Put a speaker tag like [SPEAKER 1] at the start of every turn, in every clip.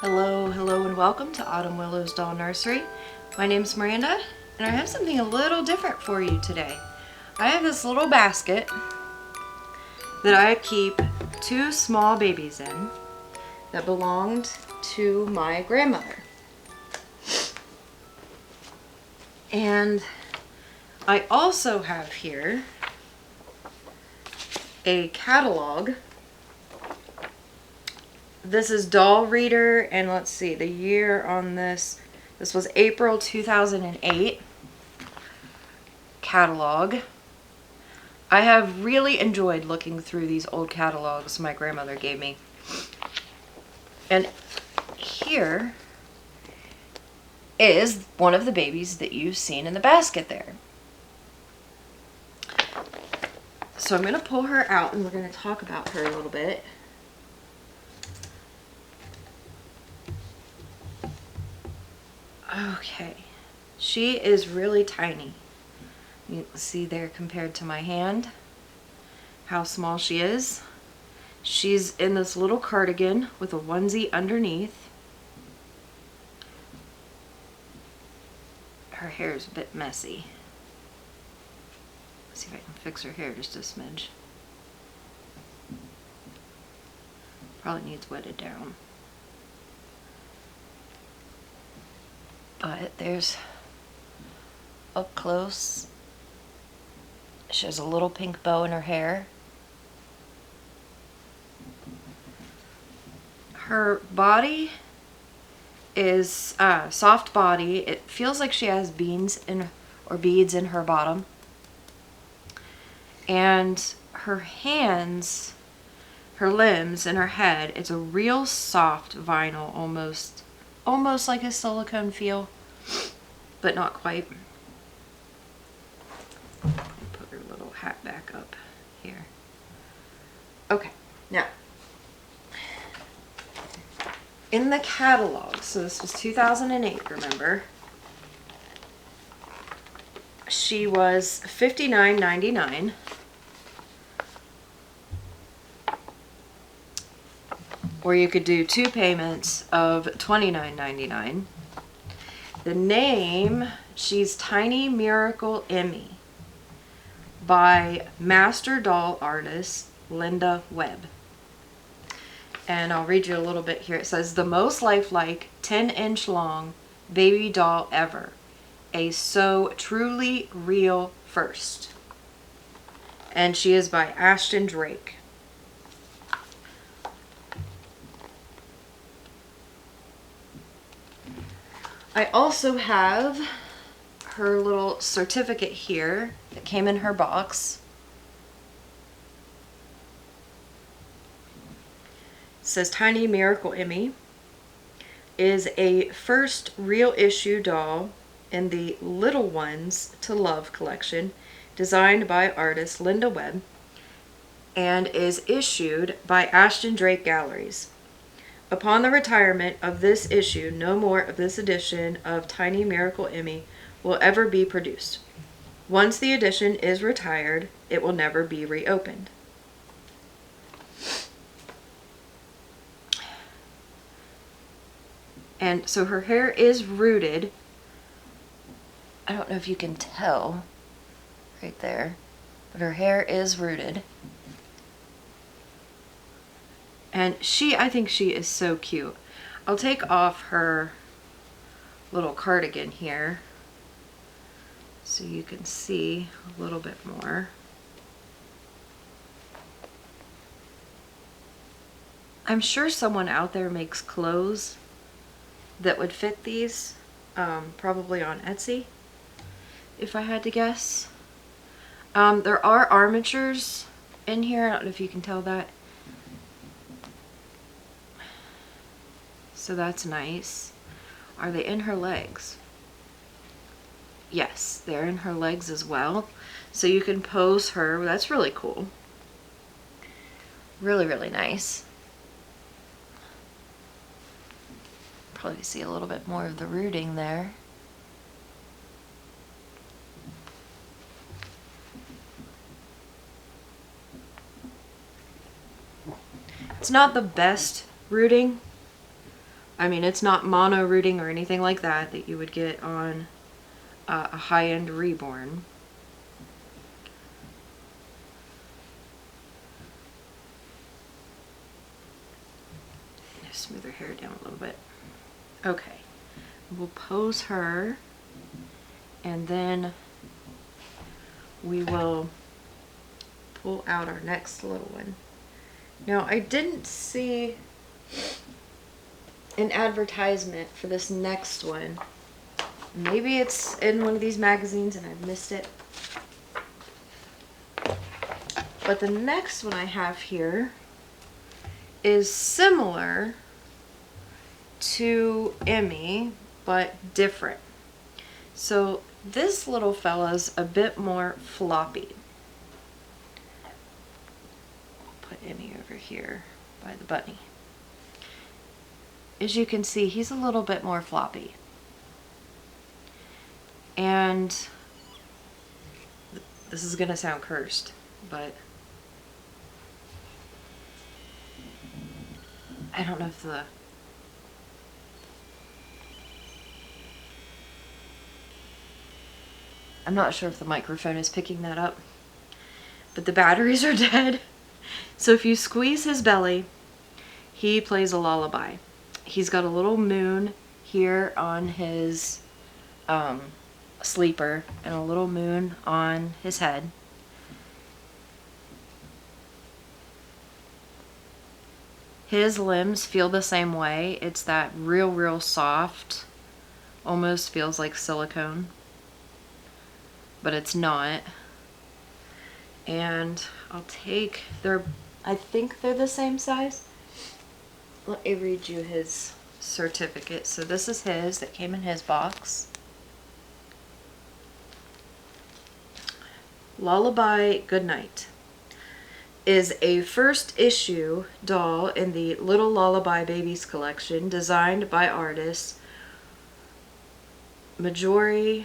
[SPEAKER 1] Hello, hello, and welcome to Autumn Willow's Doll Nursery. My name's Miranda, and I have something a little different for you today. I have this little basket that I keep two small babies in that belonged to my grandmother. And I also have here a catalog. This is Doll Reader, and let's see, the year on this was April 2008 catalog. I have really enjoyed looking through these old catalogs my grandmother gave me. And here is one of the babies that you've seen in the basket there. So I'm going to pull her out and we're going to talk about her a little bit. Okay, she is really tiny. You can see there compared to my hand how small she is. She's in this little cardigan with a onesie underneath. Her hair is a bit messy. Let's see if I can fix her hair just a smidge. Probably needs wetted down. But there's up close. She has a little pink bow in her hair. Her body is soft body. It feels like she has beads in her bottom. And her hands, her limbs, and her head, it's a real soft vinyl, almost like a silicone feel, but not quite. Put her little hat back up here. Okay, now in the catalog, so this was 2008, remember, she was $59.99. Or you could do two payments of $29.99. The name, she's Tiny Miracle Emmy by master doll artist Linda Webb. And I'll read you a little bit here. It says, the most lifelike 10-inch long baby doll ever. A so truly real first. And she is by Ashton Drake. I also have her little certificate here that came in her box. It says Tiny Miracle Emmy is a first real issue doll in the Little Ones to Love collection designed by artist Linda Webb and is issued by Ashton Drake Galleries. Upon the retirement of this issue, no more of this edition of Tiny Miracle Emmy will ever be produced. Once the edition is retired, it will never be reopened. And so her hair is rooted. I don't know if you can tell right there, but her hair is rooted. And I think she is so cute. I'll take off her little cardigan here so you can see a little bit more. I'm sure someone out there makes clothes that would fit these, probably on Etsy, if I had to guess. There are armatures in here. I don't know if you can tell that. So that's nice. Are they in her legs? Yes, they're in her legs as well. So you can pose her. That's really cool. Really, really nice. Probably see a little bit more of the rooting there. It's not the best rooting. I mean, it's not mono rooting or anything like that you would get on a high-end Reborn. Smooth her hair down a little bit. Okay, we'll pose her, and then we will pull out our next little one. Now, I didn't see an advertisement for this next one. Maybe it's in one of these magazines and I've missed it. But the next one I have here is similar to Emmy, but different. So this little fella's a bit more floppy. Put Emmy over here by the bunny. As you can see, he's a little bit more floppy. And this is gonna sound cursed, but I don't know if I'm not sure if the microphone is picking that up, but the batteries are dead. So if you squeeze his belly, he plays a lullaby. He's got a little moon here on his sleeper and a little moon on his head. His limbs feel the same way. It's that real soft, almost feels like silicone, but it's not. And I'll take I think they're the same size. Let me read you his certificate. So this is his that came in his box. Lullaby Goodnight is a first issue doll in the Little Lullaby Babies collection designed by artist Majori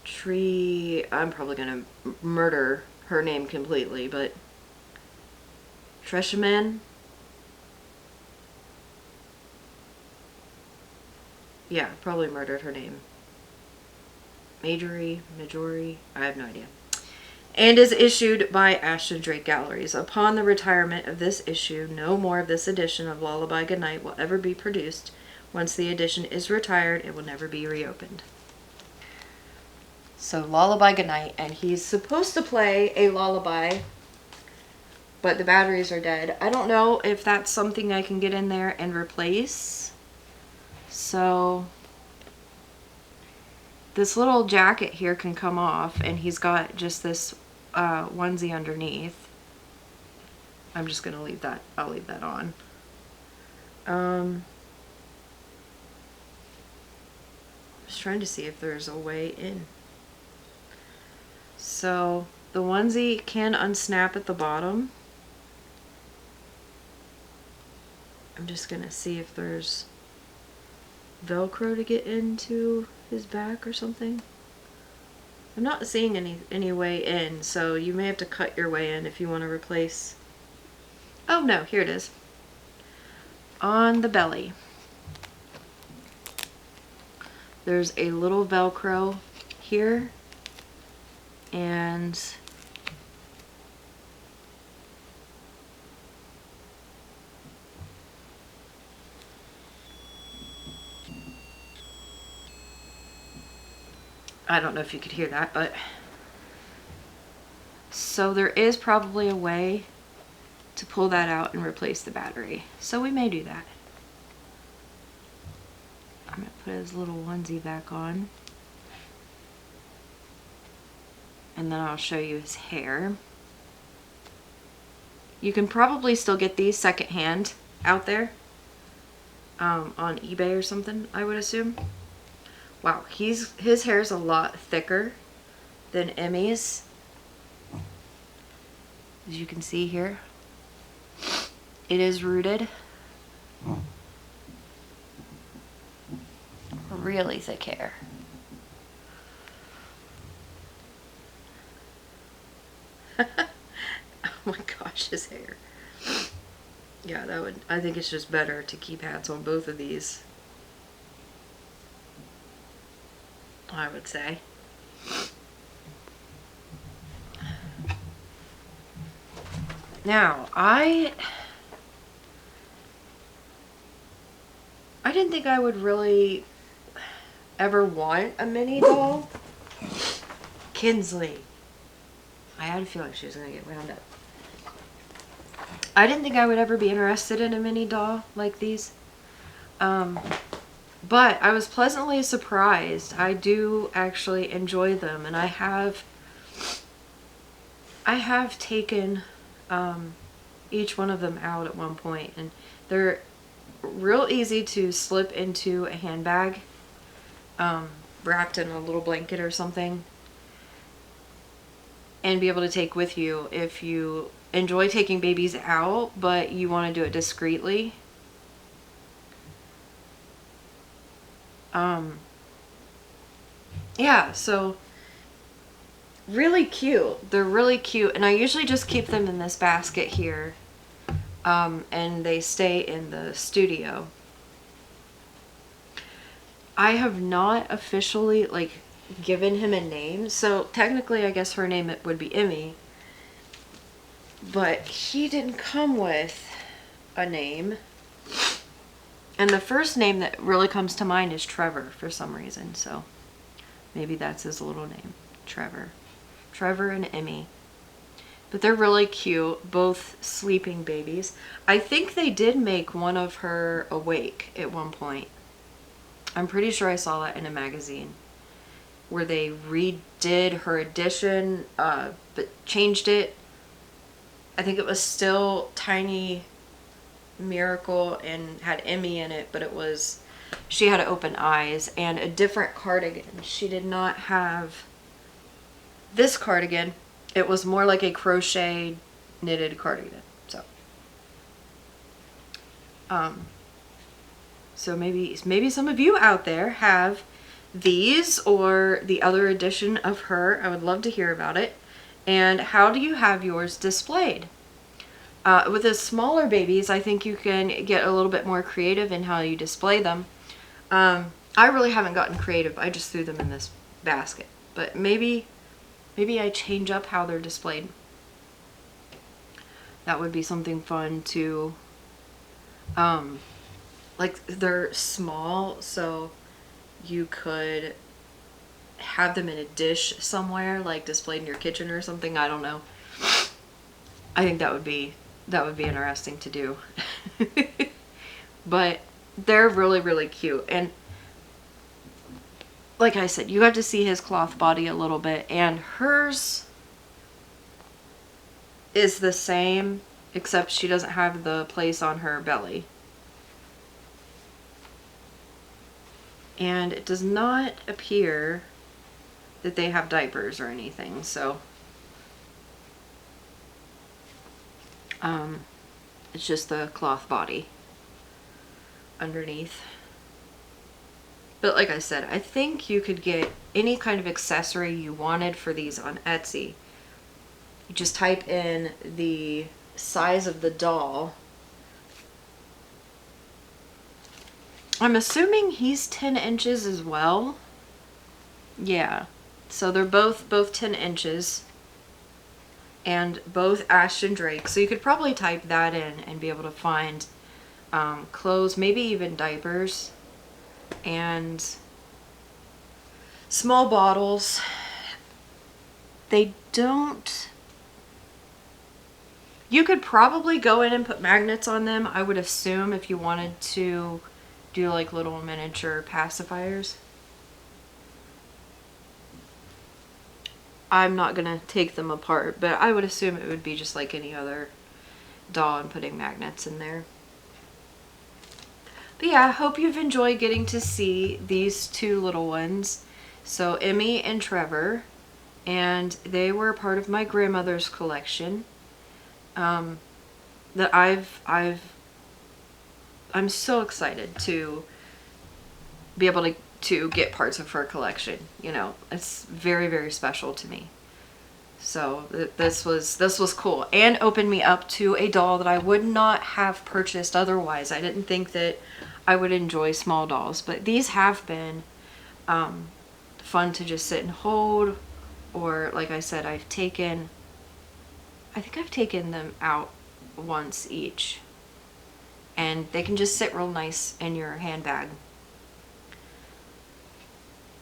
[SPEAKER 1] Tree. I'm probably gonna murder her name completely, but Treshaman. Yeah, probably murdered her name. Majori, I have no idea. And is issued by Ashton Drake Galleries. Upon the retirement of this issue, no more of this edition of Lullaby Goodnight will ever be produced. Once the edition is retired, it will never be reopened. So Lullaby Goodnight, and he's supposed to play a lullaby, but the batteries are dead. I don't know if that's something I can get in there and replace. So this little jacket here can come off, and he's got just this onesie underneath. I'm just gonna leave that, I'll leave that on. Just trying to see if there's a way in. So the onesie can unsnap at the bottom. I'm just gonna see if there's Velcro to get into his back or something. I'm not seeing any way in, so you may have to cut your way in if you want to replace. Oh no, here it is. On the belly, there's a little Velcro here, and I don't know if you could hear that, but so there is probably a way to pull that out and replace the battery. So we may do that. I'm gonna put his little onesie back on, and then I'll show you his hair. You can probably still get these secondhand out there on eBay or something, I would assume. Wow, his hair is a lot thicker than Emmy's, as you can see here. It is rooted. Really thick hair. Oh my gosh, his hair. Yeah, that would, I think it's just better to keep hats on both of these, I would say. Now, I didn't think I would really ever want a mini doll. Kinsley. I had a feeling she was going to get wound up. I didn't think I would ever be interested in a mini doll like these. But I was pleasantly surprised. I do actually enjoy them, and I have taken each one of them out at one point, and they're real easy to slip into a handbag, wrapped in a little blanket or something, and be able to take with you if you enjoy taking babies out, but you want to do it discreetly. Yeah, so really cute. They're really cute, and I usually just keep them in this basket here, and they stay in the studio. I have not officially, like, given him a name, so technically I guess her name would be Emmy, but he didn't come with a name. And the first name that really comes to mind is Trevor for some reason, so maybe that's his little name, Trevor. Trevor and Emmy. But they're really cute, both sleeping babies. I think they did make one of her awake at one point. I'm pretty sure I saw that in a magazine where they redid her edition, but changed it. I think it was still Tiny Miracle and had Emmy in it, but it was, she had open eyes and a different cardigan. She did not have this cardigan. It was more like a crochet knitted cardigan. So maybe some of you out there have these or the other edition of her. I would love to hear about it. And how do you have yours displayed? With the smaller babies, I think you can get a little bit more creative in how you display them. I really haven't gotten creative. I just threw them in this basket. But maybe I change up how they're displayed. That would be something fun to, like, they're small, so you could have them in a dish somewhere, like displayed in your kitchen or something. I don't know. I think that would be interesting to do. But they're really, really cute. And like I said, you got to see his cloth body a little bit, and hers is the same, except she doesn't have the place on her belly. And it does not appear that they have diapers or anything, so it's just the cloth body underneath. But like I said, I think you could get any kind of accessory you wanted for these on Etsy. You just type in the size of the doll. I'm assuming he's 10 inches as well. Yeah, so they're both 10 inches. And both Ashton Drake. So you could probably type that in and be able to find clothes, maybe even diapers, and small bottles. They don't... You could probably go in and put magnets on them, I would assume, if you wanted to do like little miniature pacifiers. I'm not gonna take them apart, but I would assume it would be just like any other doll and putting magnets in there. But yeah, I hope you've enjoyed getting to see these two little ones. So Emmy and Trevor, and they were part of my grandmother's collection. That I'm so excited to be able to get parts of her collection. You know, it's very, very special to me. So this was cool, and opened me up to a doll that I would not have purchased otherwise. I didn't think that I would enjoy small dolls, but these have been fun to just sit and hold, or like I said, I think I've taken them out once each, and they can just sit real nice in your handbag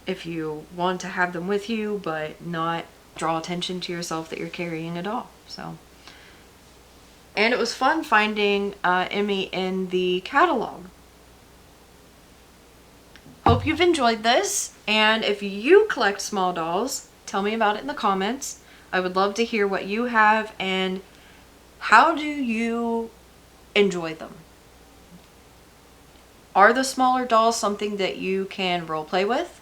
[SPEAKER 1] if you want to have them with you, but not draw attention to yourself that you're carrying a doll. So, and it was fun finding Emmy in the catalog. Hope you've enjoyed this, and if you collect small dolls, tell me about it in the comments. I would love to hear what you have and how do you enjoy them. Are the smaller dolls something that you can role play with?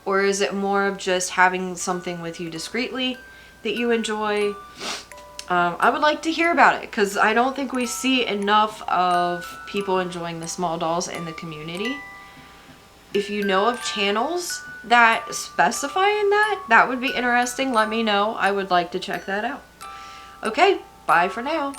[SPEAKER 1] Or is it more of just having something with you discreetly that you enjoy? I would like to hear about it, because I don't think we see enough of people enjoying the small dolls in the community. If you know of channels that specify in that, that would be interesting. Let me know. I would like to check that out. Okay, bye for now.